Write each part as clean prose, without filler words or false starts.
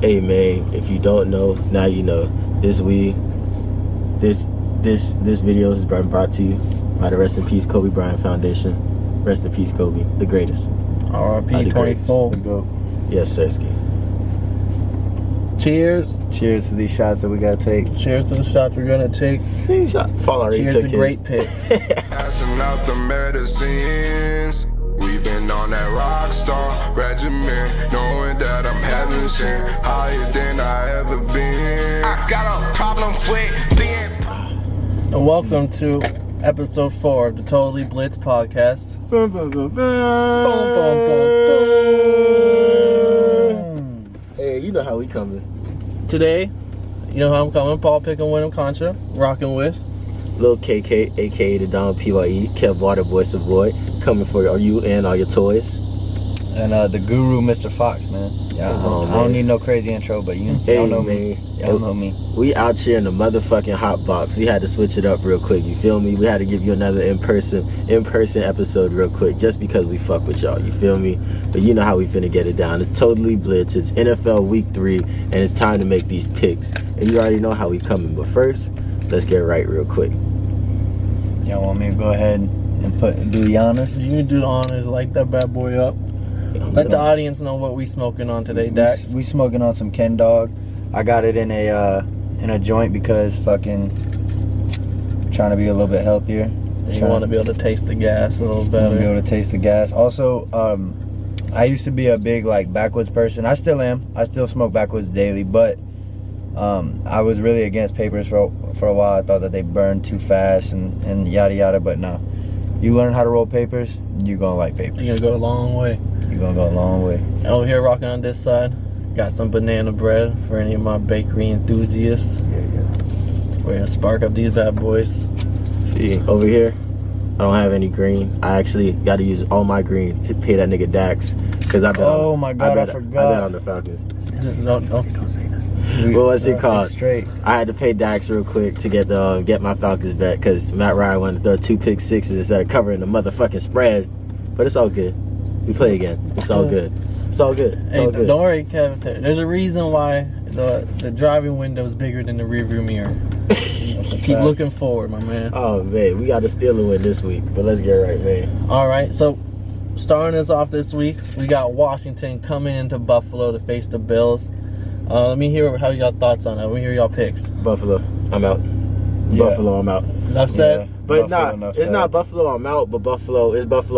Hey man, if you don't know, now you know. This video has been brought to you by the Rest in Peace Kobe Bryant Foundation. Rest in peace, Kobe, the greatest. RIP 24. Yes, Sirski. Cheers. Cheers to these shots that we gotta take. Cheers to the shots we're gonna take. Cheers to great picks. Passing out the medicines. We've been on that rock star regimen, knowing that I'm heaven sent, higher than I ever been. I got a problem with being. And welcome to episode 4 of the Totally Blitzed podcast. Boom, boom, boom, boom. Boom, boom, boom, boom. Hey, you know how we coming. Today, you know how I'm coming. Paul PickemWinem Contra, rocking with Lil KK, aka the Don PYE, Kev Waterboi Savoi, coming for you and all your toys. And the guru, Mr.Fox, man. Yeah, I don't need no crazy intro, but y'all know me. Y'all know me. We out here in the motherfucking hot box. We had to switch it up real quick. You feel me? We had to give you another in-person episode real quick, just because we fuck with y'all. You feel me? But you know how we finna get it down. It's totally blitzed. It's NFL Week 3, and it's time to make these picks. And you already know how we coming. But first, let's get right real quick. Y'all want me to go ahead and do the honors? you. Can do the honors, light that bad boy up. Let the audience know what we smoking on today, Dax. We smoking on some Ken Dog. I got it in a joint because fucking trying to be a little bit healthier. You want to be able to taste the gas a little better. Be able to taste the gas. Also, I used to be a big backwoods person. I still am. I still smoke backwoods daily, but I was really against papers for a while. I thought that they burned too fast and yada yada, but no. You learn how to roll papers, you're gonna like papers. You're gonna go a long way. You're gonna go a long way. Over here rocking on this side, got some banana bread for any of my bakery enthusiasts. Yeah. We're gonna spark up these bad boys. See, over here, I don't have any green. I actually got to use all my green to pay that nigga Dax. Because I bet my God, I forgot. I bet on the Falcons. Don't say that. What was it called? Straight. I had to pay Dax real quick to get my Falcons bet because Matt Ryan wanted to throw 2 pick sixes instead of covering the motherfucking spread. But it's all good. We play again. It's all good. It's all good. It's all good. Don't worry, Kevin. There's a reason why the driving window is bigger than the rearview mirror. Keep looking forward, my man. Oh, man. We got to steal a win this week. But let's get right, man. All right. So, starting us off this week, we got Washington coming into Buffalo to face the Bills. Let me hear how y'all thoughts on that. Let me hear y'all picks. Buffalo, I'm out. Yeah. Buffalo, I'm out. Enough said? Yeah. But Buffalo, it's not Buffalo I'm out, but Buffalo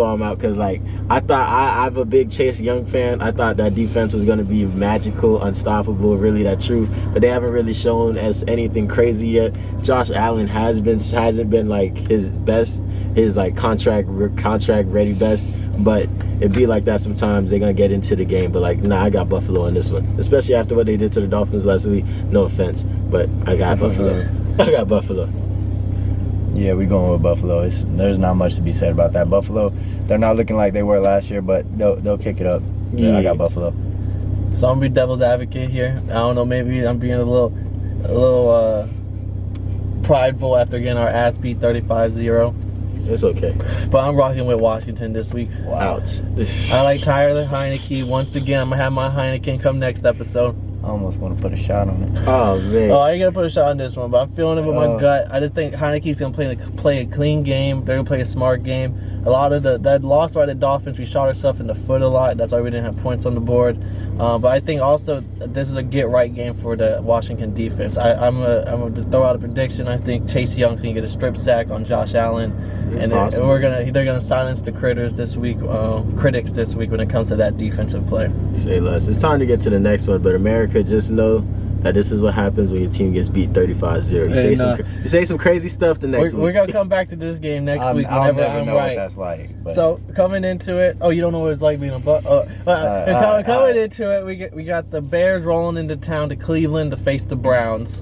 I'm out because I thought I'm a big Chase Young fan. I thought that defense was gonna be magical, unstoppable, really that truth. But they haven't really shown us anything crazy yet. Josh Allen hasn't been like his best, his contract ready best. But it be like that sometimes. They're gonna get into the game, but I got Buffalo on this one, especially after what they did to the Dolphins last week. No offense, but I got Buffalo. I got Buffalo. Yeah, we going with Buffalo. There's not much to be said about that. Buffalo, they're not looking like they were last year, but they'll kick it up. Yeah, I got Buffalo. So I'm gonna be devil's advocate here. I don't know, maybe I'm being a little prideful after getting our ass beat 35-0. It's okay. But I'm rocking with Washington this week. Wow. Ouch. I like Tyler Heineke. Once again, I'm gonna have my Heineken come next episode. I almost want to put a shot on it. Oh man. Oh, I ain't gonna put a shot on this one, but I'm feeling it with my gut. I just think Heineke's gonna play a clean game. They're gonna play a smart game. A lot of that loss by the Dolphins, we shot ourselves in the foot a lot. That's why we didn't have points on the board. But I think also this is a get-right game for the Washington defense. I'm gonna just throw out a prediction. I think Chase Young's gonna get a strip sack on Josh Allen, and awesome. they're gonna silence the critics this week when it comes to that defensive play. Say less. It's time to get to the next one, but America, just know that this is what happens when your team gets beat 35-0. You say some crazy stuff the next week. We're gonna come back to this game next week I'll whenever never I'm know right. what that's like. But. So coming into it, you don't know what it's like being a coming into it, we got the Bears rolling into town to Cleveland to face the Browns.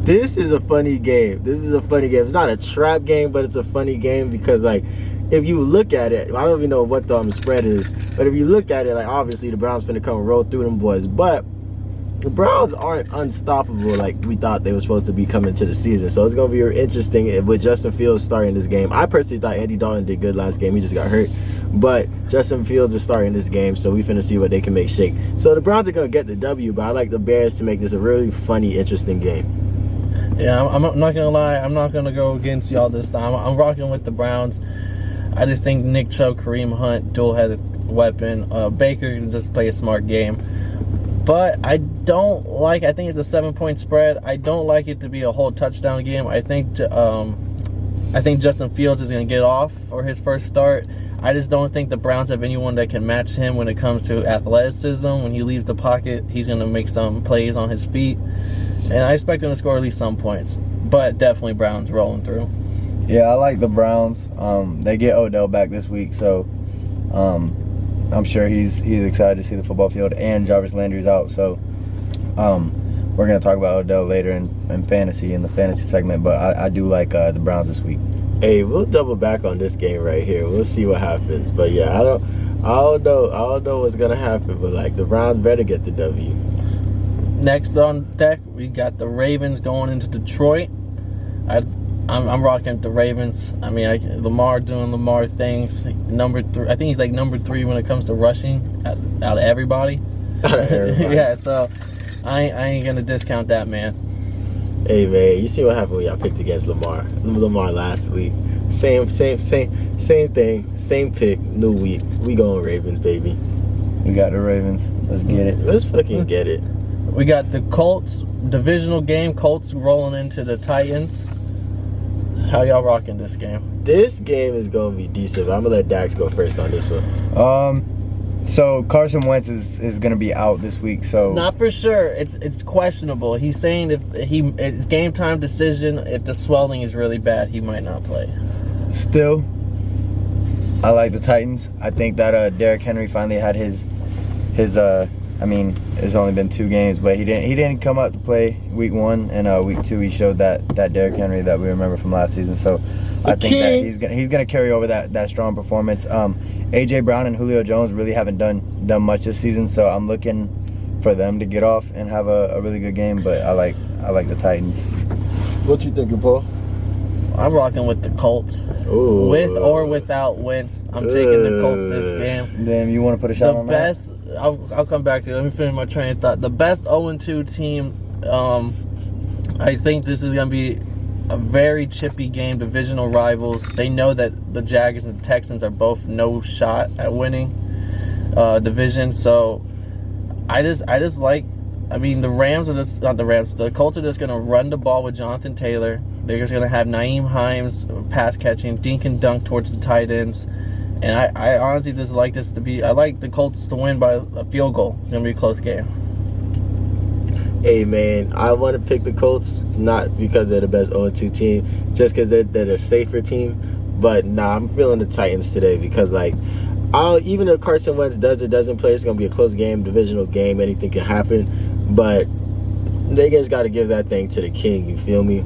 This is a funny game. It's not a trap game, but it's a funny game because if you look at it, I don't even know what the spread is, but if you look at it, obviously the Browns finna come roll through them boys. But the Browns aren't unstoppable like we thought they were supposed to be coming to the season. So it's going to be interesting with Justin Fields starting this game. I personally thought Andy Dalton did good last game. He just got hurt. But Justin Fields is starting this game, so we finna see what they can make shake. So the Browns are going to get the W, but I like the Bears to make this a really funny, interesting game. Yeah, I'm not going to lie. I'm not going to go against y'all this time. I'm rocking with the Browns. I just think Nick Chubb, Kareem Hunt, dual-headed weapon. Baker can just play a smart game. But I think it's a 7-point spread. I don't like it to be a whole touchdown game. I think Justin Fields is going to get off for his first start. I just don't think the Browns have anyone that can match him when it comes to athleticism. When he leaves the pocket, he's going to make some plays on his feet. And I expect him to score at least some points. But definitely Browns rolling through. Yeah, I like the Browns. They get Odell back this week, so I'm sure he's excited to see the football field, and Jarvis Landry's out. So we're going to talk about Odell later in the fantasy segment, but I do like the Browns this week. Hey, we'll double back on this game right here. We'll see what happens. But yeah, I don't know what's gonna happen, but like the Browns better get the W. Next on deck, we got the Ravens going into Detroit. I'm rocking the Ravens. I mean, Lamar doing Lamar things. Number 3, I think he's like number 3 when it comes to rushing out of everybody. Yeah, so I ain't gonna discount that, man. Hey man, you see what happened when y'all picked against Lamar last week? Same thing, same pick, new week. We going Ravens, baby. We got the Ravens. Let's get it. Let's fucking get it. We got the Colts divisional game. Colts rolling into the Titans. How y'all rocking this game? This game is gonna be decent. I'm gonna let Dax go first on this one. So Carson Wentz is going to be out this week. So not for sure. It's questionable. He's saying if it's game time decision. If the swelling is really bad, he might not play. Still, I like the Titans. I think that Derrick Henry finally had his. I mean, it's only been 2 games, but he didn't come out to play week 1, and week 2 he showed that Derrick Henry that we remember from last season. So I think that he's gonna carry over that strong performance. AJ Brown and Julio Jones really haven't done much this season, so I'm looking for them to get off and have a really good game. But I like the Titans. What you thinking, Paul? I'm rocking with the Colts. Ooh. With or without Wentz, I'm taking the Colts this game. Then you want to put a shot on that? I'll come back to it. Let me finish my train of thought. The best 0-2 team, I think this is going to be a very chippy game, divisional rivals. They know that the Jaguars and the Texans are both no shot at winning division. So I just like, I mean, the Colts are just going to run the ball with Jonathan Taylor. They're just going to have Nyheim Hines pass catching, dink and dunk towards the tight ends. And I honestly just like this to be, I like the Colts to win by a field goal. It's going to be a close game. Hey man, I want to pick the Colts, not because they're the best 0-2 team, just because they're the safer team. But nah, I'm feeling the Titans today because like, even if Carson Wentz does or doesn't play, it's gonna be a close game, divisional game, anything can happen. But they just got to give that thing to the king. You feel me?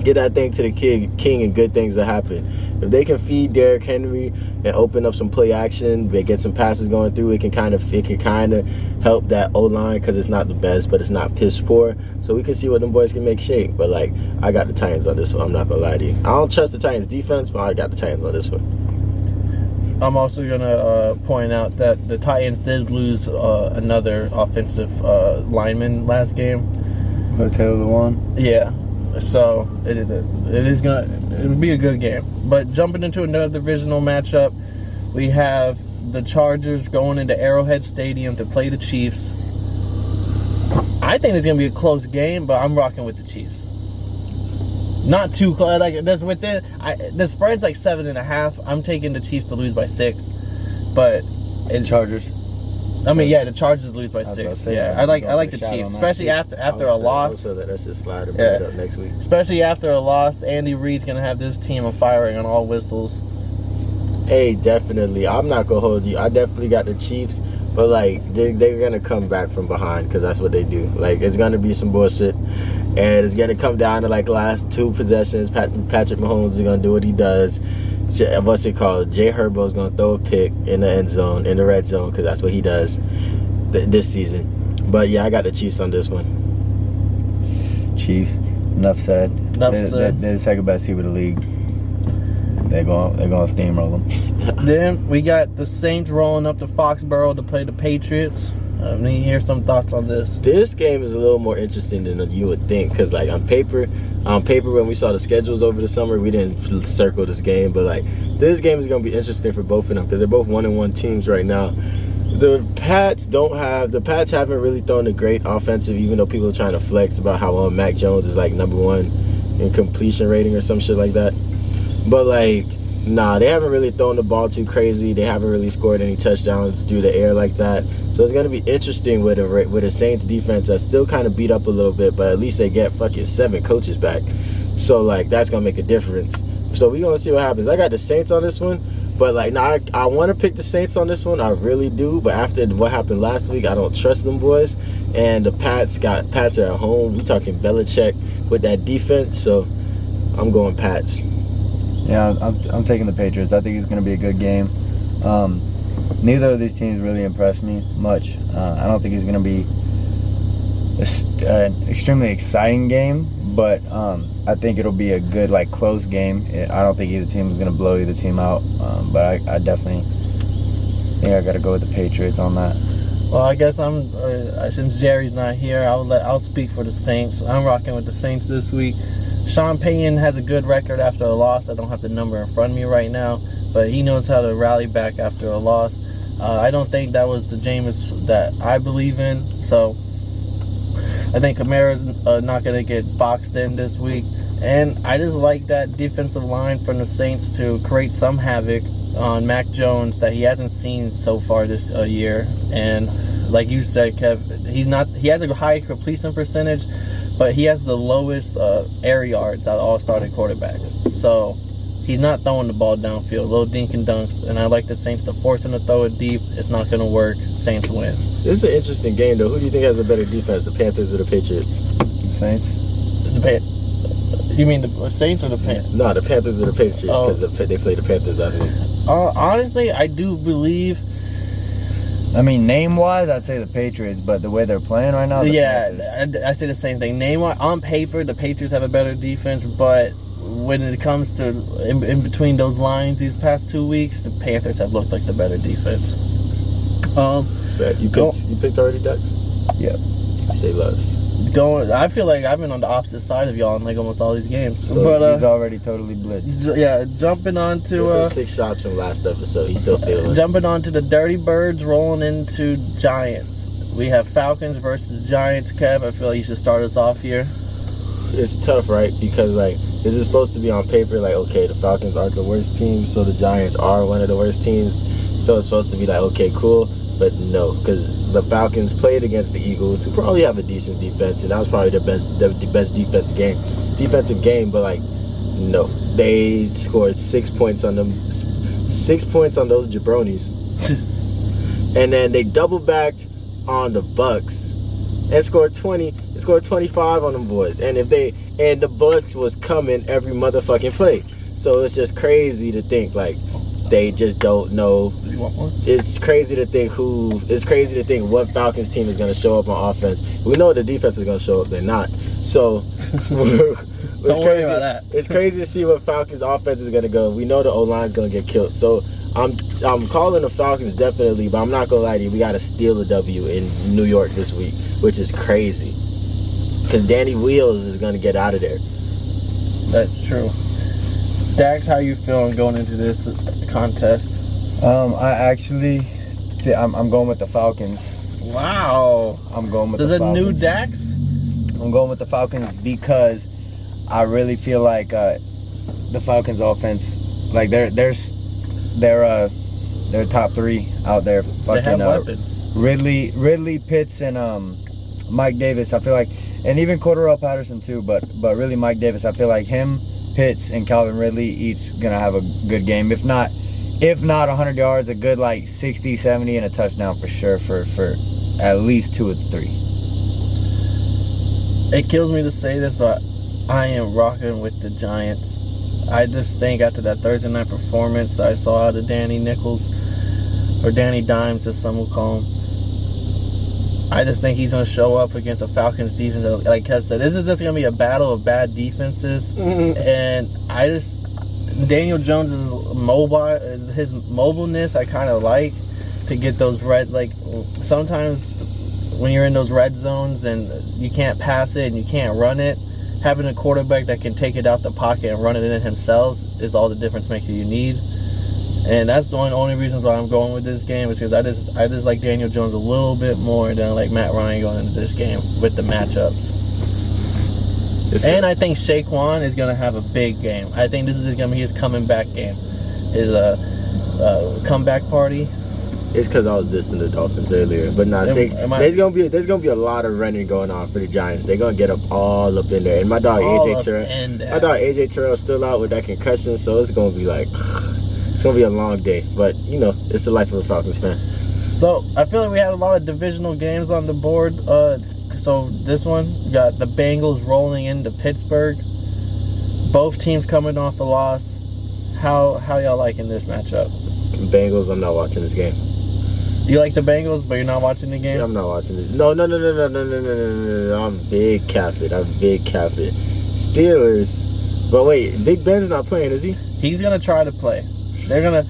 Get that thing to the king, and good things will happen. If they can feed Derrick Henry and open up some play action, they get some passes going through, it can kind of help that O-line because it's not the best, but it's not piss poor. So we can see what them boys can make shake. But like, I got the Titans on this one. I'm not gonna lie to you. I don't trust the Titans defense, but I got the Titans on this one. I'm also gonna point out that the Titans did lose another offensive lineman last game. Taylor Lewan. Yeah. So it'll be a good game. But jumping into another divisional matchup, we have the Chargers going into Arrowhead Stadium to play the Chiefs. I think it's gonna be a close game, but I'm rocking with the Chiefs. Not too close. Like that's within. The spread's like 7.5. I'm taking the Chiefs to lose by 6, but Chargers. I mean, yeah, the Chargers lose by 6. Yeah, I like the Chiefs, especially after a loss. So that's just slide it up next week. Especially after a loss, Andy Reid's gonna have this team on firing on all whistles. Hey, definitely. I'm not gonna hold you. I definitely got the Chiefs, but like they're gonna come back from behind because that's what they do. Like it's gonna be some bullshit, and it's gonna come down to like last 2 possessions. Patrick Mahomes is gonna do what he does. What's it called? Jay Herbo's gonna throw a pick in the end zone, in the red zone, because that's what he does this season. But yeah, I got the Chiefs on this one. Chiefs. Enough said. They're the second best team of the league. They're going to steamroll them. Then we got the Saints rolling up to Foxborough to play the Patriots. I need to hear some thoughts on this. This game is a little more interesting than you would think, because like on paper when we saw the schedules over the summer, we didn't circle this game, but like this game is going to be interesting for both of them because they're both 1-1 teams right now. The Pats haven't really thrown a great offensive, even though people are trying to flex about how Mac Jones is like #1 in completion rating or some shit like that. But like, nah, they haven't really thrown the ball too crazy. They haven't really scored any touchdowns through the air like that. So it's gonna be interesting with a Saints defense that's still kind of beat up a little bit, but at least they get fucking 7 coaches back. So like that's gonna make a difference. So we gonna see what happens. I got the Saints on this one. But like, now I want to pick the Saints on this one. I really do. But after what happened last week, I don't trust them boys. And the Pats are at home. We talking Belichick with that defense. So I'm going Pats. Yeah, I'm taking the Patriots. I think it's going to be a good game. Neither of these teams really impressed me much. I don't think it's going to be an extremely exciting game, but I think it'll be a good, like, close game. I don't think either team is going to blow either team out, but I definitely think I got to go with the Patriots on that. Well, I guess I'm since Jerry's not here, I'll speak for the Saints. I'm rocking with the Saints this week. Sean Payton has a good record after a loss. I don't have the number in front of me right now, but he knows how to rally back after a loss. I don't think that was the Jameis that I believe in, so I think Kamara's not going to get boxed in this week. And I just like that defensive line from the Saints to create some havoc on Mac Jones that he hasn't seen so far this year. And like you said, Kev, he has a high completion percentage, but he has the lowest air yards out of all starting quarterbacks. So he's not throwing the ball downfield, little dink and dunks. And I like the Saints to force him to throw it deep. It's not going to work. Saints win. This is an interesting game, though. Who do you think has a better defense, the Panthers or the Patriots? The Saints? You mean the Saints or the Panthers? No, the Panthers or the Patriots, because they played the Panthers last week. Honestly, I do believe. I mean, name-wise, I'd say the Patriots, but the way they're playing right now, I say the same thing. Name-wise, on paper, the Patriots have a better defense, but when it comes to in between those lines these past 2 weeks, the Panthers have looked like the better defense. You picked already, Dex? Yep. Say less. I feel like I've been on the opposite side of y'all in like almost all these games. So but he's already totally blitzed. Yeah, jumping on to There's 6 shots from last episode. He's still feeling. Jumping on to the Dirty Birds, rolling into Giants. We have Falcons versus Giants. Kev, I feel like you should start us off here. It's tough, right? Because like, this is supposed to be on paper like, okay, the Falcons aren't the worst team, so the Giants are one of the worst teams. So it's supposed to be like, okay, cool. But no, because the Falcons played against the Eagles, who probably have a decent defense, and that was probably the best defensive game. But like, no, they scored 6 points on them, 6 points on those jabronis, and then they double backed on the Bucks and scored 20. They scored 25 on them boys, and the Bucks was coming every motherfucking play. So it's just crazy to think like. They just don't know. You want more? It's crazy to think what Falcons team is going to show up on offense. We know the defense is going to show up. They're not. So Don't worry about that. It's crazy to see what Falcons offense is going to go. We know the O-line is going to get killed. So I'm calling the Falcons definitely, but I'm not going to lie to you. We got to steal a W in New York this week, which is crazy. Because Danny Wheels is going to get out of there. That's true. Dax, how you feeling going into this contest? I'm going with the Falcons. Wow. I'm going with the Falcons. Is it new Dax? I'm going with the Falcons because I really feel like the Falcons offense, like they're top 3 out there. They have weapons. Ridley, Pitts, and Mike Davis. I feel like, and even Cordarrelle Patterson too. But really Mike Davis. I feel like him, Pitts, and Calvin Ridley each gonna have a good game. If not 100 yards, a good like 60, 70, and a touchdown for sure for at least 2 of the 3. It kills me to say this, but I am rocking with the Giants. I just think after that Thursday night performance that I saw out of Danny Nichols, or Danny Dimes as some will call him, I just think he's going to show up against a Falcons defense. Like Kev said, this is just going to be a battle of bad defenses. And Daniel Jones is his mobileness I kind of like to get those sometimes when you're in those red zones and you can't pass it and you can't run it, having a quarterback that can take it out the pocket and run it in himself is all the difference maker you need. And that's the only reasons why I'm going with this game is because I just like Daniel Jones a little bit more than I like Matt Ryan going into this game with the matchups. And I think Saquon is going to have a big game. I think this is going to be his coming back game. His comeback party. It's because I was dissing the Dolphins earlier, but nah, there's gonna be a lot of running going on for the Giants. They're gonna get up all up in there, and my dog AJ Terrell's still out with that concussion, so it's gonna be it's gonna be a long day. But you know, it's the life of a Falcons fan. So I feel like we had a lot of divisional games on the board. So this one, we got the Bengals rolling into Pittsburgh. Both teams coming off a loss. How y'all liking this matchup? Bengals, I'm not watching this game. You like the Bengals, but you're not watching the game? Yeah, I'm not watching this. No. I'm big capping. Steelers. But wait, Big Ben's not playing, is he? He's gonna try to play. They're gonna,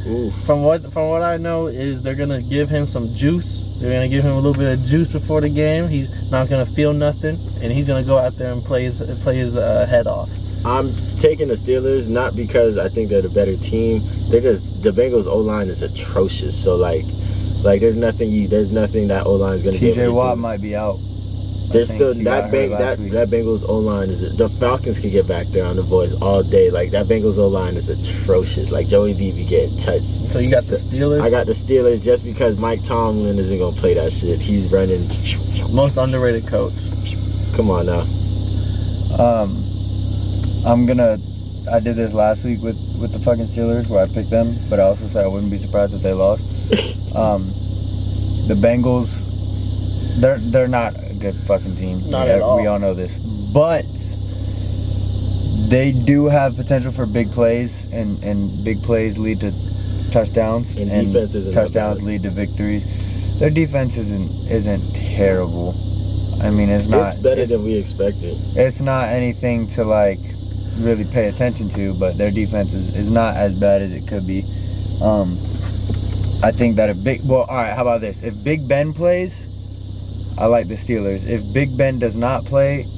from what I know, is they're gonna give him some juice. They're gonna give him a little bit of juice before the game. He's not gonna feel nothing, and he's gonna go out there and play his head off. I'm taking the Steelers not because I think they're the better team. They're just the Bengals O-line is atrocious. So like there's nothing that O-line is gonna be able to do. TJ Watt might be out. There's still that Bengals O-line is the Falcons can get back there on the boys all day. Like that Bengals O-line is atrocious. Like Joey B be getting touched. So you got the Steelers? I got the Steelers just because Mike Tomlin isn't gonna play that shit. He's running. Most underrated coach. Come on now. I did this last week with the fucking Steelers where I picked them, but I also said I wouldn't be surprised if they lost. The Bengals, they're not a good fucking team. Not at all. We all know this. But they do have potential for big plays, and big plays lead to touchdowns, and defenses touchdowns lead to victories. Their defense isn't terrible. I mean, it's not. It's better than we expected. It's not anything to really pay attention to, but their defense is not as bad as it could be. I think that all right, how about this? If Big Ben plays, I like the Steelers. If Big Ben does not play,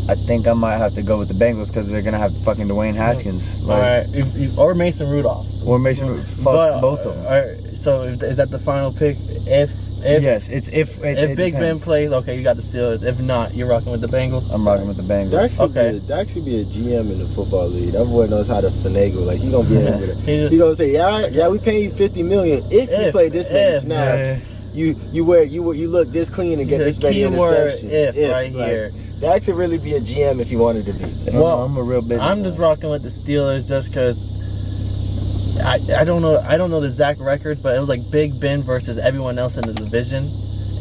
I think I might have to go with the Bengals because they're gonna have fucking Dwayne Haskins. All right, or Mason Rudolph. Or Mason Rudolph. Fuck both of them. All right, so is that the final pick? If Big Ben plays, okay, you got the Steelers. If not, you're rocking with the Bengals. I'm rocking with the Bengals. Dax could be a GM in the football league. That boy knows how to finagle. Like he gonna be able to. He gonna say, yeah, we paying you $50 million if you play this many snaps. You look this clean and get this many interceptions. Here. That could really be a GM if he wanted to be. Well, I'm a real big. I'm just rocking with the Steelers just because. I don't know the exact records, but it was like Big Ben versus everyone else in the division,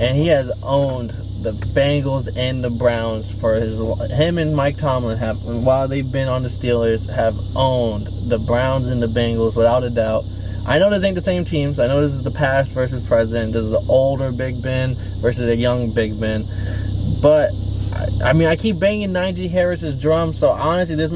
and he has owned the Bengals and the Browns for him and Mike Tomlin while they've been on the Steelers have owned the Browns and the Bengals without a doubt. I know this ain't the same teams. I know this is the past versus present. This is an older Big Ben versus a young Big Ben, but. I mean, I keep banging Najee Harris's drum, so honestly, I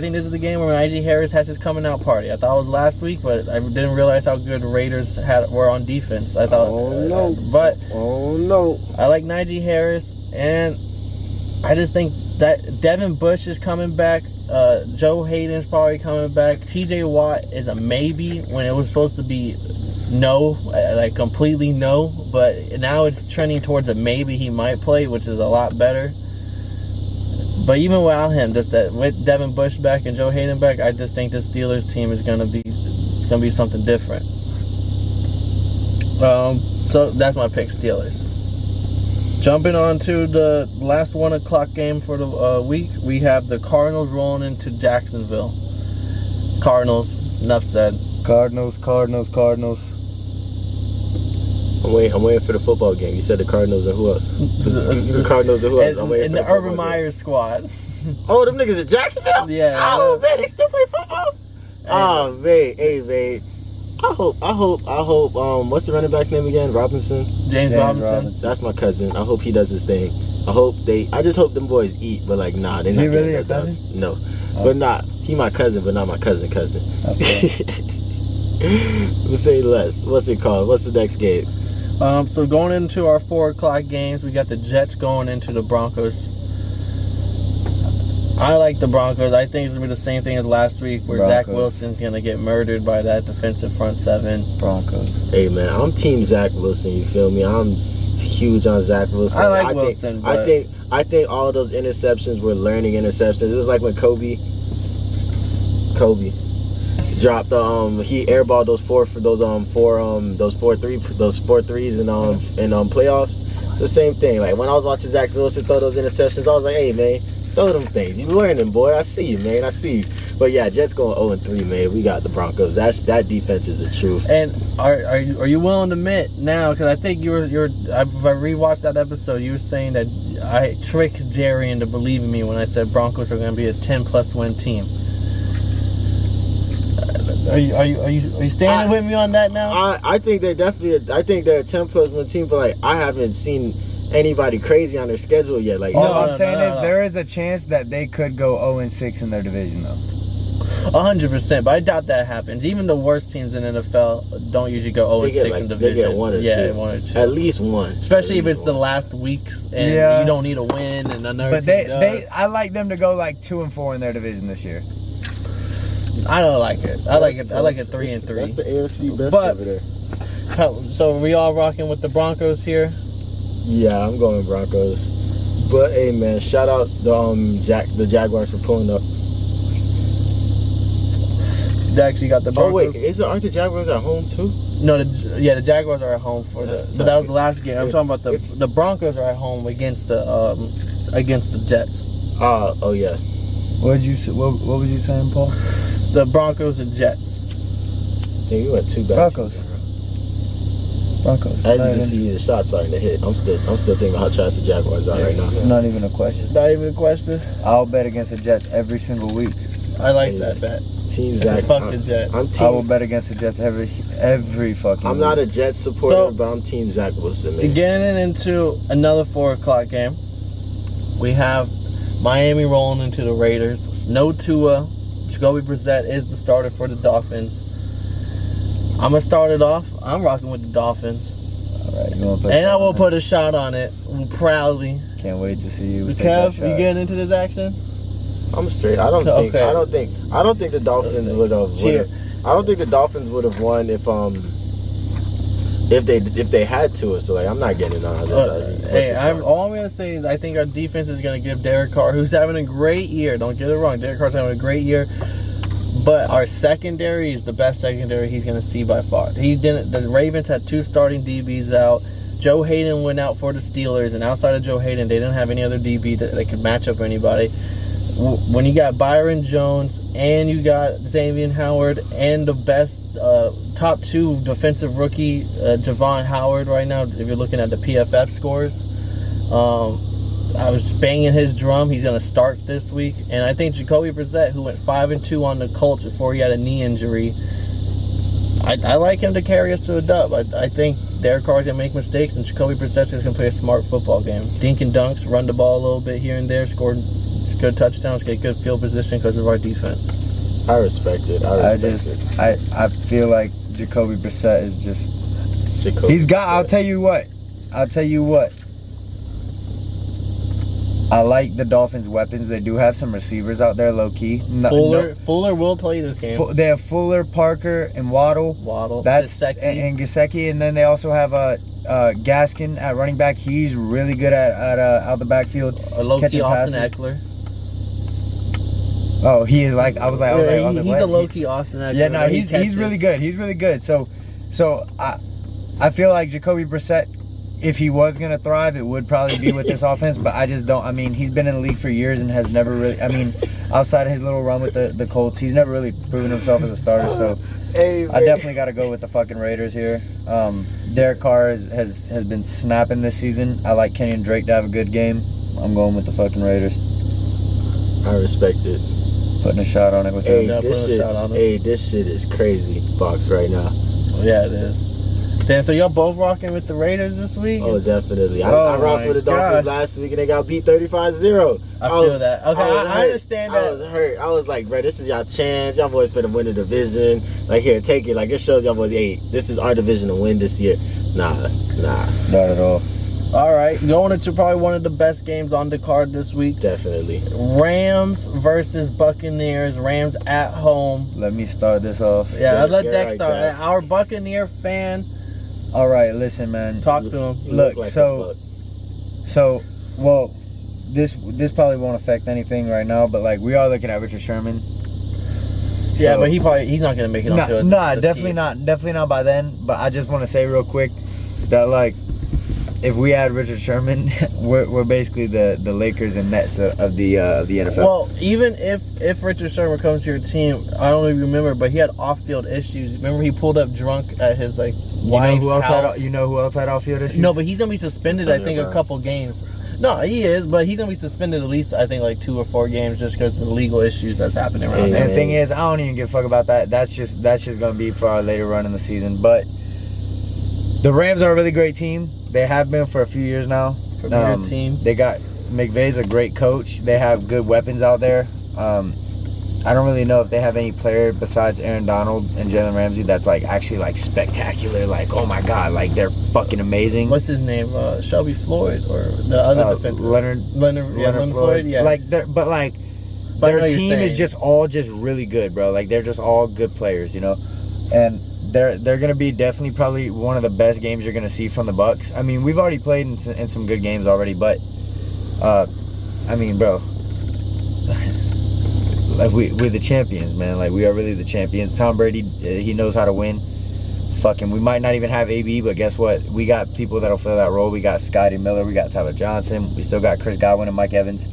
think this is the game where Najee Harris has his coming out party. I thought it was last week, but I didn't realize how good the Raiders were on defense. I thought, oh no! I like Najee Harris, and I just think that Devin Bush is coming back. Joe Hayden's probably coming back. TJ Watt is a maybe when it was supposed to be no, like completely no, but now it's trending towards a maybe he might play, which is a lot better. But even without him, with Devin Bush back and Joe Hayden back, I just think the Steelers team is gonna be something different. So that's my pick, Steelers. Jumping on to the last 1 o'clock game for the week, we have the Cardinals rolling into Jacksonville. Cardinals, enough said. Cardinals. I'm waiting for the football game. You said the Cardinals and who else? The Cardinals and who else? I'm waiting in for the Urban Meyer squad. Oh, them niggas in Jacksonville? Yeah. Oh, man, they still play football? Oh, man. Hey, man. I hope. What's the running back's name again? Robinson. James Robinson. That's my cousin. I hope he does his thing. I just hope them boys eat, but like, nah, they're not. He really getting your no cousin? dubs. No, Oh. but not. He my cousin, but not my cousin. Okay. Let's say less. What's it called? What's the next game? So going into our 4 o'clock games, we got the Jets going into the Broncos. I like the Broncos. I think it's going to be the same thing as last week where Zach Broncos. Wilson's going to get murdered by that defensive front 7. Broncos. Hey man, I'm team Zach Wilson. You feel me? I'm huge on Zach Wilson. I like Wilson, but... I think all of those interceptions were learning interceptions. It was like when Kobe dropped he airballed those four threes in playoffs. The same thing. Like when I was watching Zach Wilson throw those interceptions, I was like, hey man, throw them things. You learning, boy. I see you, man. I see you. But yeah, Jets going 0-3, man. We got the Broncos. That defense is the truth. And are you willing to admit now? Because I think I rewatched that episode. You were saying that I tricked Jerry into believing me when I said Broncos are going to be a 10+ win team. Are you standing with me on that now? I think they're definitely. I think they're a 10+ win team, but like I haven't seen anybody crazy on their schedule yet. Like All I'm saying is there is a chance that they could go 0-6 in their division though. 100%, but I doubt that happens. Even the worst teams in NFL don't usually go 0-6 in division. They get 1 or 2. 1 or 2. At least 1. Especially if it's the last weeks and you don't need a win and another But team does. I like them to go like 2-4 in their division this year. I don't like it. I like it 3-3. That's the AFC best But- over there. So are we all rocking with the Broncos here? Yeah, I'm going Broncos. But hey, man, shout out the Jaguars for pulling up. Dax, you got the Oh Broncos. wait, aren't the Jaguars at home too? No, the Jaguars are at home for That's but tough. that was the last game. I'm talking about It's- the Broncos are at home against the Jets. Oh yeah. What was you saying, Paul? The Broncos and Jets. I think we went 2 back. Broncos. Broncos. As you can see, the shot's starting to hit. I'm still thinking about how trash the Jaguars are right now. Not even a question. Not even a question. I'll bet against the Jets every single week. I like that bet. Team Zach. Fuck the Jets. I'm I will team. bet against the Jets every fucking I'm week. not a Jets supporter, So- but I'm Team Zach Wilson, man. Getting into another 4 o'clock game, we have Miami rolling into the Raiders. No Tua. Jacoby Brissett is the starter for the Dolphins. I'm going to start it off. I'm rocking with the Dolphins. All right, you want to put And I will put a shot on it proudly. Can't wait to see you. take that Kev, shot. you getting into this action? I'm straight. I don't think the Dolphins would have. Cheer. I don't think the Dolphins would have won if they had to. So like, I'm not getting on this. All I'm gonna say is I think our defense is gonna give Derek Carr, who's having a great year. Don't get it wrong, Derek Carr's having a great year. But our secondary is the best secondary he's gonna see by far. The Ravens had 2 starting DBs out. Joe Hayden went out for the Steelers, and outside of Joe Hayden, they didn't have any other DB that they could match up anybody. When you got Byron Jones and you got Xavier Howard and the best top 2 defensive rookie, Javon Howard right now, if you're looking at the PFF scores, I was banging his drum. He's going to start this week. And I think Jacoby Brissett, who went 5-2 on the Colts before he had a knee injury, I like him to carry us to a dub. I think Derek Carr's going to make mistakes, and Jacoby Brissett's going to play a smart football game. Dink and dunks, run the ball a little bit here and there, score good touchdowns, get good field position because of our defense. I respect it. I feel like Jacoby Brissett is just. Jacoby He's got. Brissett. I'll tell you what. I like the Dolphins' weapons. They do have some receivers out there, low key. Fuller will play this game. They have Fuller, Parker, and Waddle. That's Gesicki. and Gesicki, and then they also have Gaskin at running back. He's really good at out the backfield. A low-key catching Austin passes. Eckler. Oh, he is like I was like He's what? a low-key Austin Eckler. Yeah, no, He he's catches. really good. He's really good. So I feel like Jacoby Brissett, if he was gonna thrive, it would probably be with this offense. But I just don't. I mean, he's been in the league for years and has never really. I mean, outside of his little run with the Colts, he's never really proven himself as a starter. So Hey, I definitely got to go with the fucking Raiders here. Derek Carr has been snapping this season. I like Kenyon Drake to have a good game. I'm going with the fucking Raiders. I respect it. Putting a shot on it with Hey, him. this shit is crazy, Fox, right now. Yeah, it is. Damn, so y'all both rocking with the Raiders this week? Oh, definitely. I Oh rocked my with the Dolphins gosh. last week and they got beat 35-0. I feel that. Okay, I understand that. I was hurt. I was like, bro, this is y'all chance. Y'all boys finna win the division. Like, here, take it. Like, this shows y'all boys, hey, this is our division to win this year. Nah. Not at all. All right, going into probably one of the best games on the card this week. Definitely. Rams versus Buccaneers. Rams at home. Let me start this off. Yeah, let you're Dex right, start. Dex. Our Buccaneer fan, All right, listen, man. talk to him. You Look, like a so- fuck. Well, this probably won't affect anything right now, but like we are looking at Richard Sherman. Yeah, So- but he's not gonna make it onto Nah, the definitely team. not. Definitely not by then. But I just want to say real quick that like, if we add Richard Sherman, we're basically the Lakers and Nets of the NFL. Well, even if Richard Sherman comes to your team, I don't know if you remember, but he had off-field issues. Remember he pulled up drunk at his like wife's house. You know who else had off-field issues? No, but he's gonna be suspended. I think Antonio a Brown. couple games. No, he is, but he's gonna be suspended at least I think like 2 or 4 games just because of the legal issues that's happening around Hey, there. And the thing is, I don't even give a fuck about that. That's just gonna be for our later run in the season. But the Rams are a really great team. They have been for a few years now. Premier team. They got McVay's a great coach. They have good weapons out there. I don't really know if they have any player besides Aaron Donald and Jalen Ramsey that's like actually like spectacular. Like, oh my god, like they're fucking amazing. What's his name? Shelby Floyd or the other defensive? Leonard Floyd. Yeah. Like, But I their know you're team saying. is just all just really good, bro. Like they're just all good players, you know. And they're gonna be definitely probably one of the best games you're gonna see from the Bucks. I mean, we've already played in some good games already, but I mean, bro. Like we're the champions, man. Like we are really the champions. Tom Brady, he knows how to win. Fucking, we might not even have AB, but guess what? We got people that'll fill that role. We got Scotty Miller, we got Tyler Johnson, we still got Chris Godwin and Mike Evans.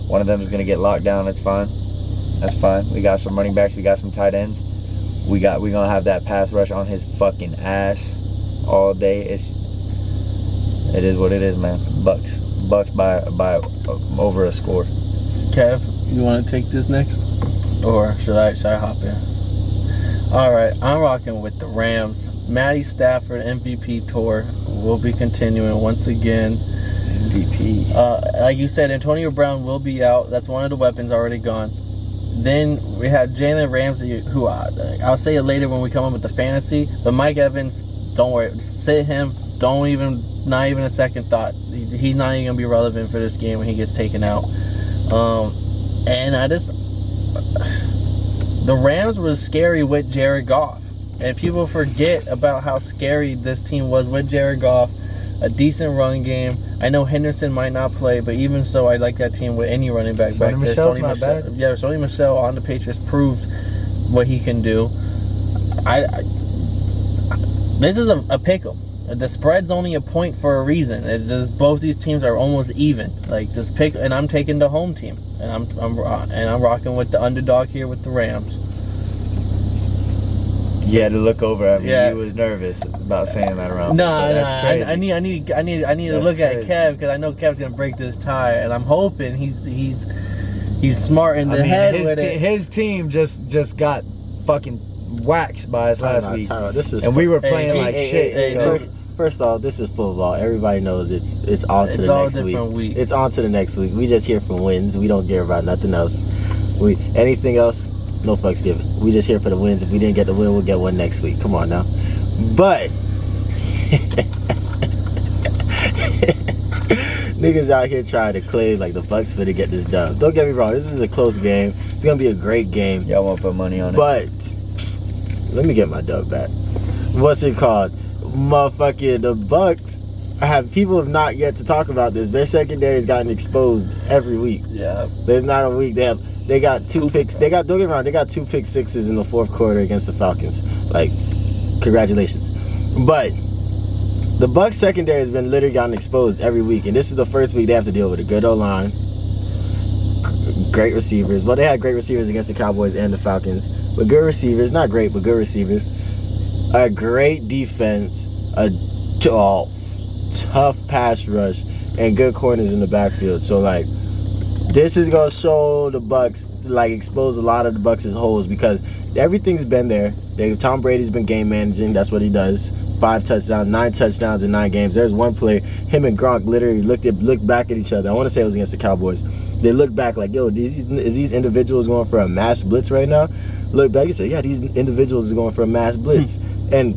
One of them is gonna get locked down. That's fine. That's fine. We got some running backs. We got some tight ends. We gonna have that pass rush on his fucking ass all day. It is what it is, man. Bucks by over a score. Kev, you want to take this next, or should I hop in? All right, I'm rocking with the Rams. Matty Stafford MVP tour will be continuing once again. MVP. Like you said, Antonio Brown will be out. That's one of the weapons already gone. Then we have Jalen Ramsey, who I'll say it later when we come up with the fantasy. But Mike Evans, don't worry, sit him. Not even a second thought. He's not even gonna be relevant for this game when he gets taken out. And the Rams was scary with Jared Goff, and people forget about how scary this team was with Jared Goff. A decent run game. I know Henderson might not play, but even so, I like that team with any running back back there. Michel's not bad. Yeah, Sony Michel on the Patriots proved what he can do. This is a pick 'em. The spread's only a point for a reason. It's just both these teams are almost even. Like just pick, and I'm taking the home team, and I'm rocking with the underdog here with the Rams. You had to look over at me. Yeah. You was nervous about saying that around. Nah, me, but that's crazy. I need to That's look at crazy. Kev because I know Kev's gonna break this tie, and I'm hoping he's smart in the head with it. His team just got fucking waxed by us last week, This is and we were Hey, playing like shit. hey, so. First off, this is football. Everybody knows it's on to It's the all next week. different week. It's on to the next week. We just here for wins. We don't care about nothing else. Anything else, no fucks given. We just here for the wins. If we didn't get the win, we'll get one next week. Come on now. But niggas out here trying to claim like the Bucks finna get this done. Don't get me wrong. This is a close game. It's gonna be a great game. Y'all won't put money on it. But let me get my dub back. What's it called? Motherfucking the Bucks people have not yet to talk about this. Their secondary has gotten exposed every week. Yeah. There's not a week they got 2 picks. Don't get me wrong, they got 2 pick sixes in the fourth quarter against the Falcons. Like, congratulations. But the Bucks secondary has been literally gotten exposed every week, and this is the first week they have to deal with a good O-line, great receivers. Well, they had great receivers against the Cowboys and the Falcons, but good receivers, not great, but good receivers. A great defense, a tough pass rush, and good corners in the backfield. So, like, This is gonna show the Bucks, like expose a lot of the Bucks' holes because everything's been there. Tom Brady's been game managing. That's what he does. 5 touchdowns, 9 touchdowns in 9 games. There's one play, him and Gronk literally looked back at each other. I want to say it was against the Cowboys. They looked back like, yo, is these individuals going for a mass blitz right now? Look back and say, yeah, these individuals are going for a mass blitz. And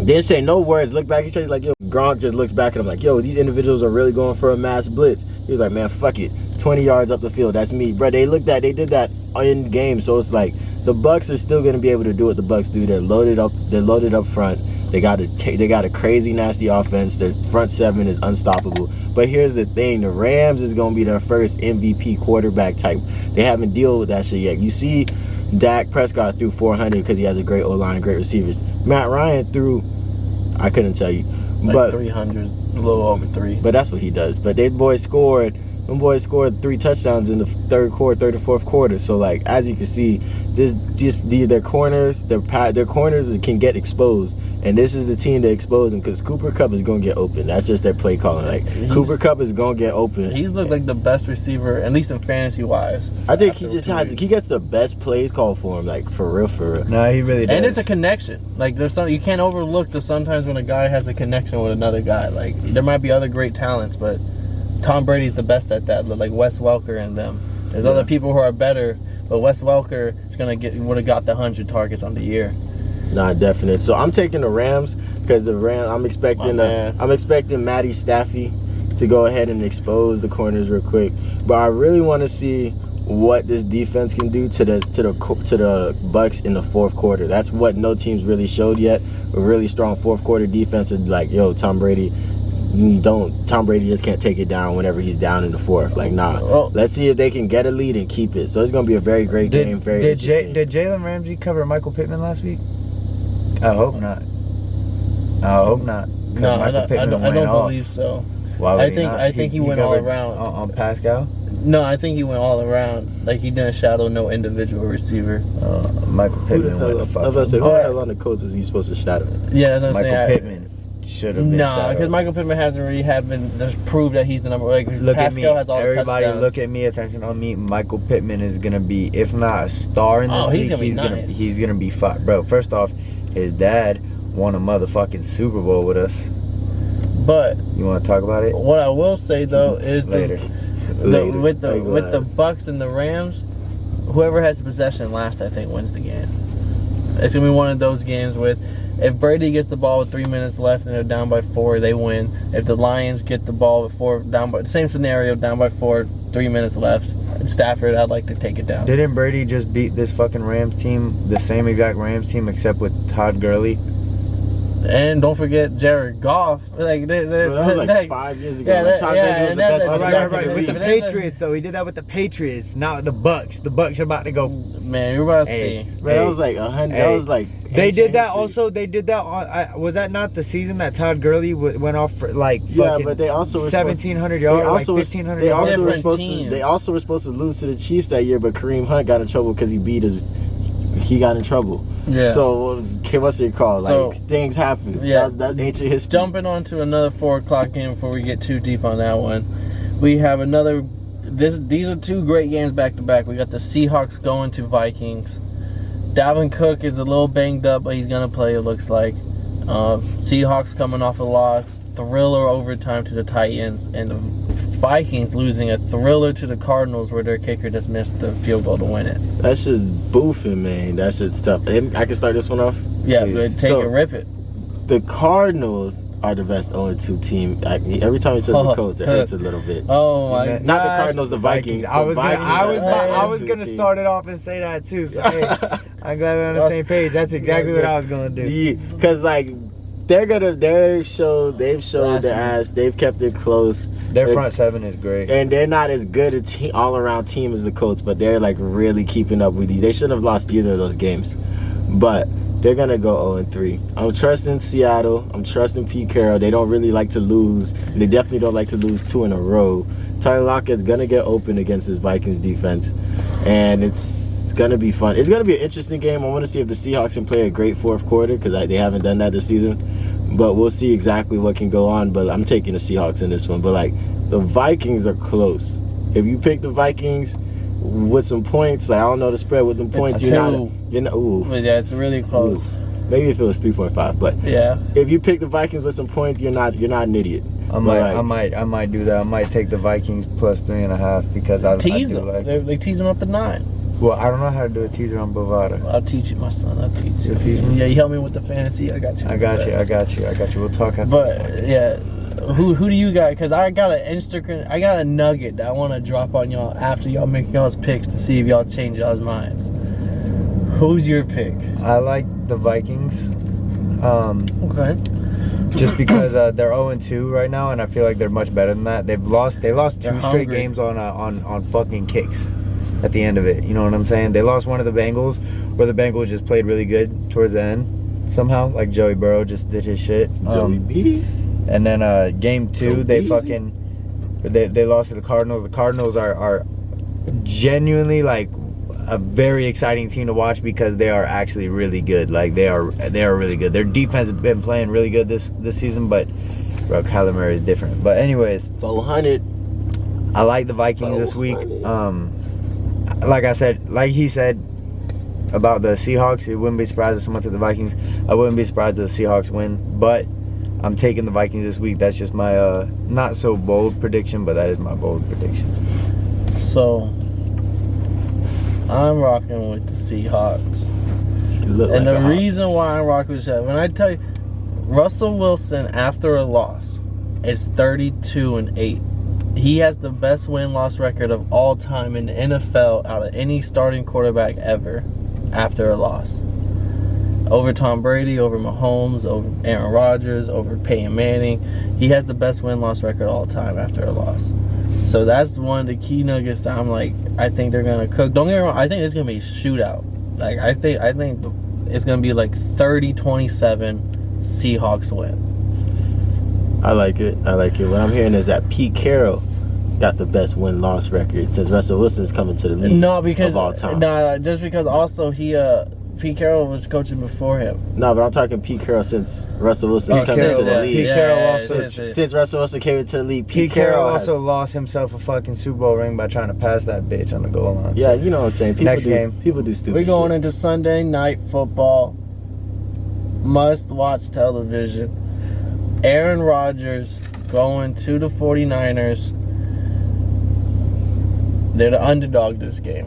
didn't say no words. Look back at each other like, yo, Gronk just looks back at him like, yo, these individuals are really going for a mass blitz. He was like, man, fuck it. 20 yards up the field, that's me. Bro, they did that in game. So it's like the Bucks are still gonna be able to do what the Bucks do. They're loaded up front. They got a crazy nasty offense. Their front 7 is unstoppable. But here's the thing, the Rams is gonna be their first MVP quarterback type. They haven't dealt with that shit yet. You see Dak Prescott threw 400 because he has a great O-line, great receivers. Matt Ryan threw, I couldn't tell you. Like but 300, a little over 3. But that's what he does. But them boys scored 3 touchdowns in the third and fourth quarter. So like as you can see, their corners can get exposed, and this is the team to expose them because Cooper Kupp is gonna get open. That's just their play calling. Like Cooper Kupp is gonna get open. He's looked like the best receiver, at least in fantasy wise. I think he gets the best plays called for him. Like for real. No, he really does. And it's a connection. Like there's you can't overlook the sometimes when a guy has a connection with another guy. Like there might be other great talents, but Tom Brady's the best at that, like Wes Welker and them. There's other people who are better, but Wes Welker is would have got the 100 targets on the year. Nah, definite. So I'm taking the Rams because the Rams. I'm expecting Matty Staffy to go ahead and expose the corners real quick. But I really want to see what this defense can do to the Bucks in the fourth quarter. That's what no team's really showed yet. A really strong fourth quarter defense is like, yo, Tom Brady just can't take it down whenever he's down in the fourth. Like, nah. Let's see if they can get a lead and keep it. So it's gonna be a very great game. Very interesting. Did Jalen Ramsey cover Michael Pittman last week? I hope not. No, I don't believe so. I think he went all around on Pascal. No, I think he went all around. Like he didn't shadow no individual receiver. Michael Pittman went the fuck. I was about to say, who the hell on the Colts is he supposed to shadow? Yeah, that's what I'm saying. Michael Pittman should have been. No, because Michael Pittman hasn't really just proved that he's the number. Like look Pascal at me. has all Everybody the touchdowns. look at me, attention on me. Michael Pittman is gonna be, if not a star in this league, he's gonna be fine. Bro, first off, his dad won a motherfucking Super Bowl with us. But you want to talk about it? What I will say though is Later. with the Bucks and the Rams, whoever has possession last, I think, wins the game. It's gonna be one of those games with, if Brady gets the ball with 3 minutes left and they're down by 4, they win. If the Lions get the ball with same scenario, down by 4, 3 minutes left, Stafford, I'd like to take it down. Didn't Brady just beat this fucking Rams team, the same exact Rams team, except with Todd Gurley? And don't forget Jared Goff. Like that was like 5 years ago. Right. With the Patriots, though, he did that with the Patriots, not with the Bucks. The Bucks are about to go. Man, you're about to see. Man, that was like 100. That was like. They did that also. They did that on. Was that not the season that Todd Gurley went off for like fucking but they also 1,700 yards, like 1,500 yards? They also were supposed to lose to the Chiefs that year, but Kareem Hunt got in trouble because he got in trouble. Yeah. So what's it called? Like things happen. Yeah. That's ancient history. Jumping on to another 4 o'clock game before we get too deep on that one. We have another. These are 2 great games back to back. We got the Seahawks going to Vikings. Dalvin Cook is a little banged up, but he's gonna play. It looks like. Seahawks coming off a loss, thriller overtime to the Titans, and the Vikings losing a thriller to the Cardinals where their kicker just missed the field goal to win it. That shit's boofing, man. That shit's tough. And I can start this one off? Yeah, rip it. The Cardinals are the best 0-2 team. Every time he says the Colts, it hurts a little bit. Oh my god! Not the Cardinals, the Vikings. I was gonna start it off and say that too. So hey, I'm glad we're on the same page. That's exactly what I was gonna do. Yeah, because like they've showed their ass. They've kept it close. Their front 7 is great, and they're not as good a all around team as the Colts, but they're like really keeping up with you. They shouldn't have lost either of those games, but they're gonna go 0-3. I'm trusting Seattle. I'm trusting Pete Carroll. They don't really like to lose. And they definitely don't like to lose 2 in a row. Tyler Lockett's gonna get open against his Vikings defense, and it's gonna be fun. It's gonna be an interesting game. I want to see if the Seahawks can play a great fourth quarter because they haven't done that this season. But we'll see exactly what can go on. But I'm taking the Seahawks in this one. But like the Vikings are close. If you pick the Vikings with some points, like I don't know the spread with them points, It's you're two. not. Ooh. But yeah, it's really close. Ooh. Maybe if it was 3.5, but Yeah. if you pick the Vikings with some points, you're not an idiot. I might do that. I might take the Vikings plus 3.5 because I Tease do them. like. They tease them up to 9. Well, I don't know how to do a teaser on Bovada. I'll teach you, my son. I'll teach you. You'll teach me? Yeah, you help me with the fantasy. I got you. I got you. We'll talk after. But yeah, who do you got? Because I got an Instagram. I got a nugget that I want to drop on y'all after y'all make y'all's picks to see if y'all change y'all's minds. Who's your pick? I like the Vikings. Okay. Just because they're 0-2 right now, and I feel like they're much better than that. They lost 2 straight hungry. games on fucking kicks at the end of it. You know what I'm saying? They lost one of the Bengals, where the Bengals just played really good towards the end somehow. Like Joey Burrow just did his shit. Joey B. And then game 2, So they easy. they lost to the Cardinals. The Cardinals are genuinely like a very exciting team to watch because they are actually really good. Like they are really good. Their defense has been playing really good this season, but bro, Kyler Murray is different. But anyways, 400. I like the Vikings this week. Like I said, like he said about the Seahawks, it wouldn't be surprised if someone took the Vikings. I wouldn't be surprised if the Seahawks win, but I'm taking the Vikings this week. That's just my not so bold prediction, but that is my bold prediction. So I'm rocking with the Seahawks. And the reason why I'm rocking with that, when I tell you, Russell Wilson after a loss is 32-8. He has the best win-loss record of all time in the NFL out of any starting quarterback ever after a loss. Over Tom Brady, over Mahomes, over Aaron Rodgers, over Peyton Manning. He has the best win-loss record all time after a loss. So that's one of the key nuggets that I'm like, I think they're gonna cook. Don't get me wrong, I think it's gonna be a shootout. Like I think it's gonna be like 30-27 Seahawks win. I like it. What I'm hearing is that Pete Carroll got the best win-loss record since Russell Wilson's coming to the league. No, because of all time. No, just because also Pete Carroll was coaching before him. No, but I'm talking Pete Carroll since Russell Wilson's coming to the league. Pete Carroll also Since Russell Wilson came into the league, Pete Carroll also lost himself a fucking Super Bowl ring by trying to pass that bitch on the goal line. Yeah, you know what I'm saying. People do stupid We're going shit. into Sunday night football. Must-watch television. Aaron Rodgers going to the 49ers. They're the underdog this game.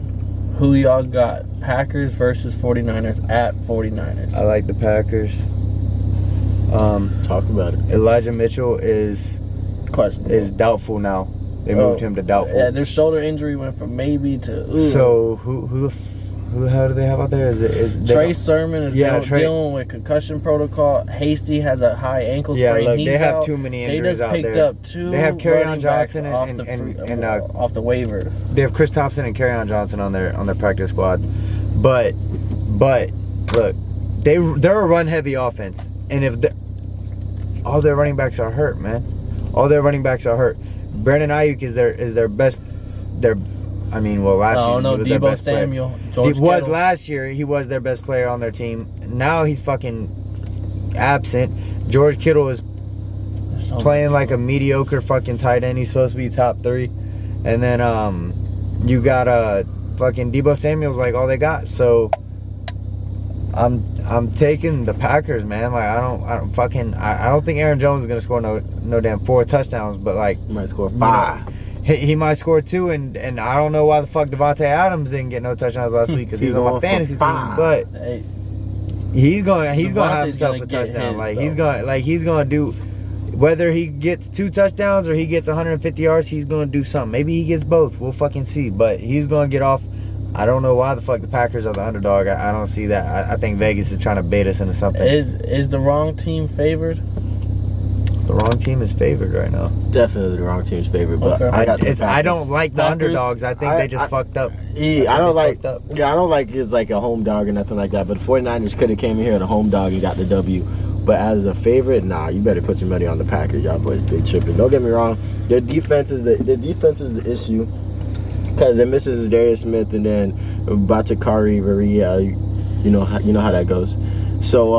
Who y'all got? Packers versus 49ers at 49ers. I like the Packers. Talk about it. Elijah Mitchell is doubtful now. They moved him to doubtful. Yeah, their shoulder injury went from maybe to ooh. So who the hell do they have out there? Trey Sermon is dealing with concussion protocol. Hasty has a high ankle sprain. Yeah, look, He's they have out. too many injuries out there. They just picked up 2 They have running backs Johnson off the waiver. They have Chris Thompson and Kerryon Johnson on their practice squad. But look, they're a run heavy offense, and if all their running backs are hurt, man, all their running backs are hurt. Brandon Ayuk is their best. Last year he was their Debo best Samuel. player. George He was Kittle. last year. He was their best player on their team. Now he's fucking absent. George Kittle is playing like a mediocre fucking tight end. He's supposed to be top 3, and then you got fucking Debo Samuel's like all they got. So I'm taking the Packers, man. Like I don't think Aaron Jones is gonna score no damn 4 touchdowns, but like He might score 5. He might score 2, and I don't know why the fuck Devontae Adams didn't get no touchdowns last week because he's on my fantasy team. But Hey, he's gonna have Devontae's himself gonna a get touchdown. his, He's gonna do, whether he gets 2 touchdowns or he gets 150 yards, he's gonna do something. Maybe he gets both. We'll fucking see. But he's gonna get off. I don't know why the fuck the Packers are the underdog. I don't see that. I think Vegas is trying to bait us into something. is the wrong team favored? The wrong team is favored right now. Definitely the wrong team's favorite, but Okay. I got the I Packers. don't like the Packers. underdogs. I think they just fucked up. I don't like. Fucked up. Yeah, I don't like it's like a home dog or nothing like that. But the 49ers could have came in here at a home dog and got the W. But as a favorite, nah, you better put your money on the Packers. Y'all boys big tripping. Don't get me wrong. Their defense is the issue because their misses is Darius Smith and then Batakari Varia. You know how that goes. So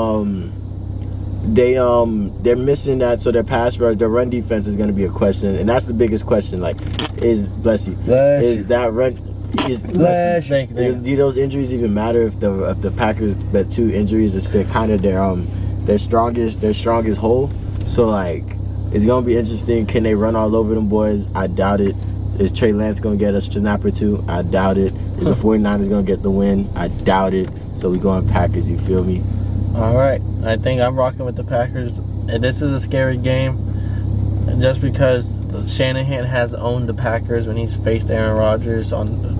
they're missing that, so their pass rush, their run defense is going to be a question, and that's the biggest question. Like, is that run? Do those injuries even matter if the Packers bet 2 injuries is still kind of their strongest hole? So like, it's gonna be interesting. Can they run all over them boys? I doubt it. Is Trey Lance gonna get a snap or 2? I doubt it. Is the 49ers gonna get the win? I doubt it. So we going Packers. You feel me? All right. I think I'm rocking with the Packers. And this is a scary game. Just because Shanahan has owned the Packers when he's faced Aaron Rodgers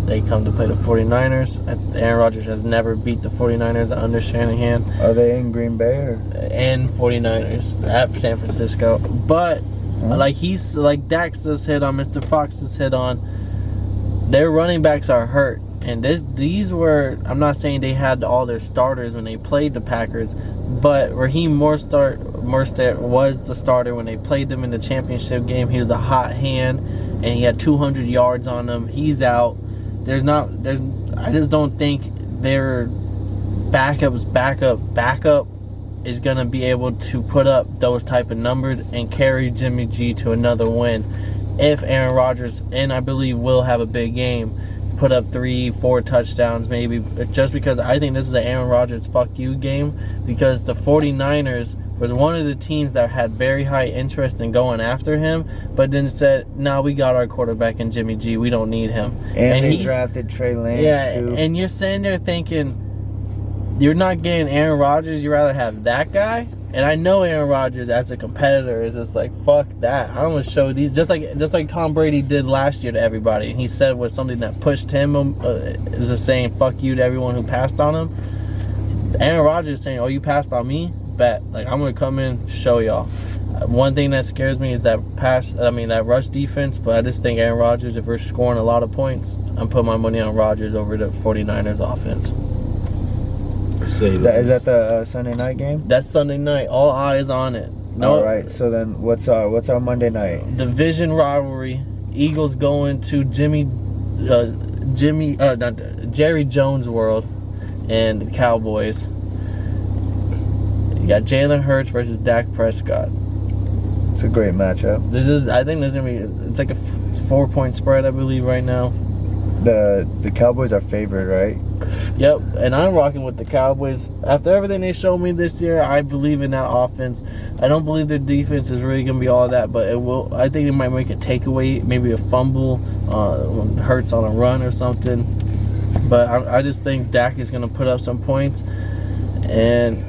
they come to play the 49ers. Aaron Rodgers has never beat the 49ers under Shanahan. Are they in Green Bay or? And 49ers at San Francisco. But like Dax just hit on, Mr. Fox just hit on, their running backs are hurt. And these were, I'm not saying they had all their starters when they played the Packers, but Raheem Mostert was the starter when they played them in the championship game. He was a hot hand, and he had 200 yards on him. He's out. I just don't think their backup is going to be able to put up those type of numbers and carry Jimmy G to another win. If Aaron Rodgers, and I believe will have a big game, put up 3-4 touchdowns maybe, just because I think this is an Aaron Rodgers fuck you game, because the 49ers was one of the teams that had very high interest in going after him, but then said, nah, we got our quarterback in Jimmy G, we don't need him. And they drafted Trey Lance too. And you're sitting there thinking, you're not getting Aaron Rodgers, you'd rather have that guy? And I know Aaron Rodgers as a competitor is just like, fuck that. I'm gonna show these, just like Tom Brady did last year to everybody. And he said was something that pushed him, is just saying fuck you to everyone who passed on him. Aaron Rodgers is saying, oh, you passed on me? Bet. Like, I'm gonna come in, show y'all. One thing that scares me is that rush defense, but I just think Aaron Rodgers, if we're scoring a lot of points, I'm putting my money on Rodgers over the 49ers offense. Is that the Sunday night game? That's Sunday night. All eyes on it. No. All right. So then, what's our Monday night? Division rivalry. Eagles going to Jerry Jones World, and the Cowboys. You got Jalen Hurts versus Dak Prescott. It's a great matchup. I think this is gonna be. It's like a 4-point spread, I believe, right now. The Cowboys are favored, right? Yep, and I'm rocking with the Cowboys. After everything they showed me this year, I believe in that offense. I don't believe their defense is really going to be all that, but it will. I think it might make a takeaway, maybe a fumble, Hurts on a run or something. But I just think Dak is going to put up some points, and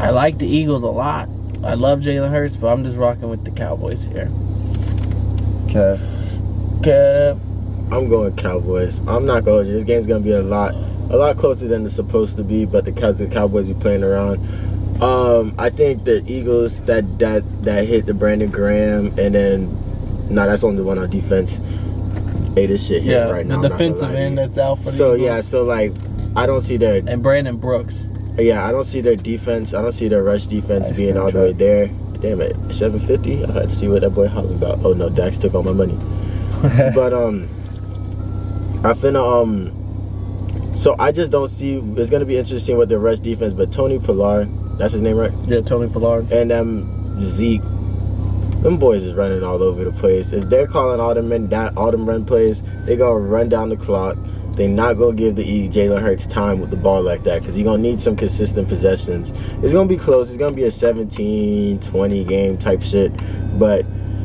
I like the Eagles a lot. I love Jalen Hurts, but I'm just rocking with the Cowboys here. Okay. I'm going Cowboys. I'm not going to. This game's going to be a lot closer than it's supposed to be, but the Cowboys be playing around. I think the Eagles that hit the Brandon Graham, and then that's only the one on defense. Hey, this shit hit right now. The defensive end that's out for the Eagles. Yeah, so like, I don't see their... And Brandon Brooks. Yeah, I don't see their defense. I don't see their rush defense being all the way there. Damn it, 750? I had to see what that boy hollering about. Oh no, Dax took all my money. But I finna so I just don't see. It's gonna be interesting with the rush defense, but Tony Pollard, that's his name, right? Yeah, Tony Pollard. And Zeke, them boys is running all over the place. If they're calling all them run plays, they gonna run down the clock. They not gonna give the Jalen Hurts time with the ball like that, because he's gonna need some consistent possessions. It's gonna be close. It's gonna be a 17-20 game type shit, but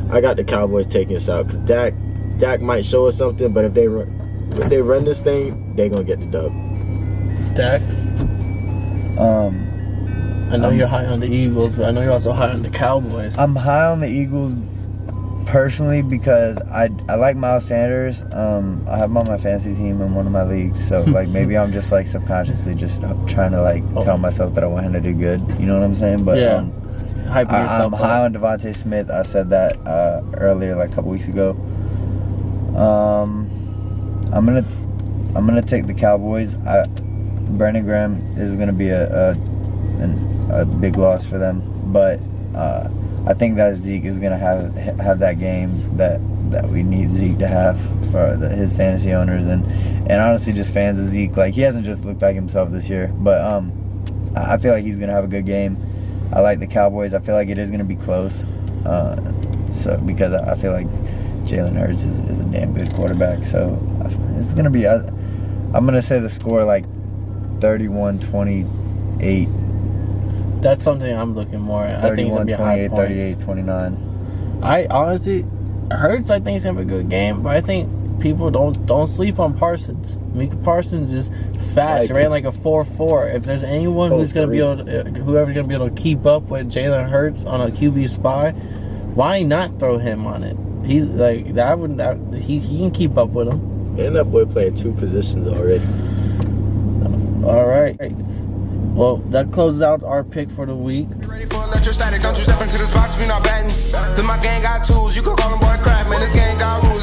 I got the Cowboys taking us out, because Dak might show us something, but if they run this thing, they gonna get the dub. Dax. I know you're high on the Eagles, but I know you're also high on the Cowboys. I'm high on the Eagles personally because I like Miles Sanders. I have him on my fantasy team in one of my leagues, so like maybe I'm just like subconsciously just trying to like tell myself that I want him to do good. You know what I'm saying? But yeah. I'm high on Devontae Smith. I said that earlier, like a couple weeks ago. I'm gonna take the Cowboys. Brandon Graham is gonna be a big loss for them, but I think that Zeke is gonna have that game that we need Zeke to have for his fantasy owners and honestly just fans of Zeke. Like, he hasn't just looked like himself this year, but I feel like he's gonna have a good game. I like the Cowboys. I feel like it is going to be close. So because I feel like Jalen Hurts is a damn good quarterback. So it's going to be, I'm going to say the score like 31-28. That's something I'm looking more at. I think it's going to be high 28, points. 38-29. I honestly, Hurts, I think it's going to be a good game, but I think people don't sleep on Parsons. Micah Parsons is fast. He ran like a 4.4. If there's anyone who's going to be able to, whoever's going to be able to keep up with Jalen Hurts on a QB spy, why not throw him on it? He's like he can keep up with him. And that boy played 2 positions already. All right. Well, that closes out our pick for the week. Ready for electrostatic? Don't you step into this box if you're not batting. Then my gang got tools. You could call them boy crap, man. This gang got rules.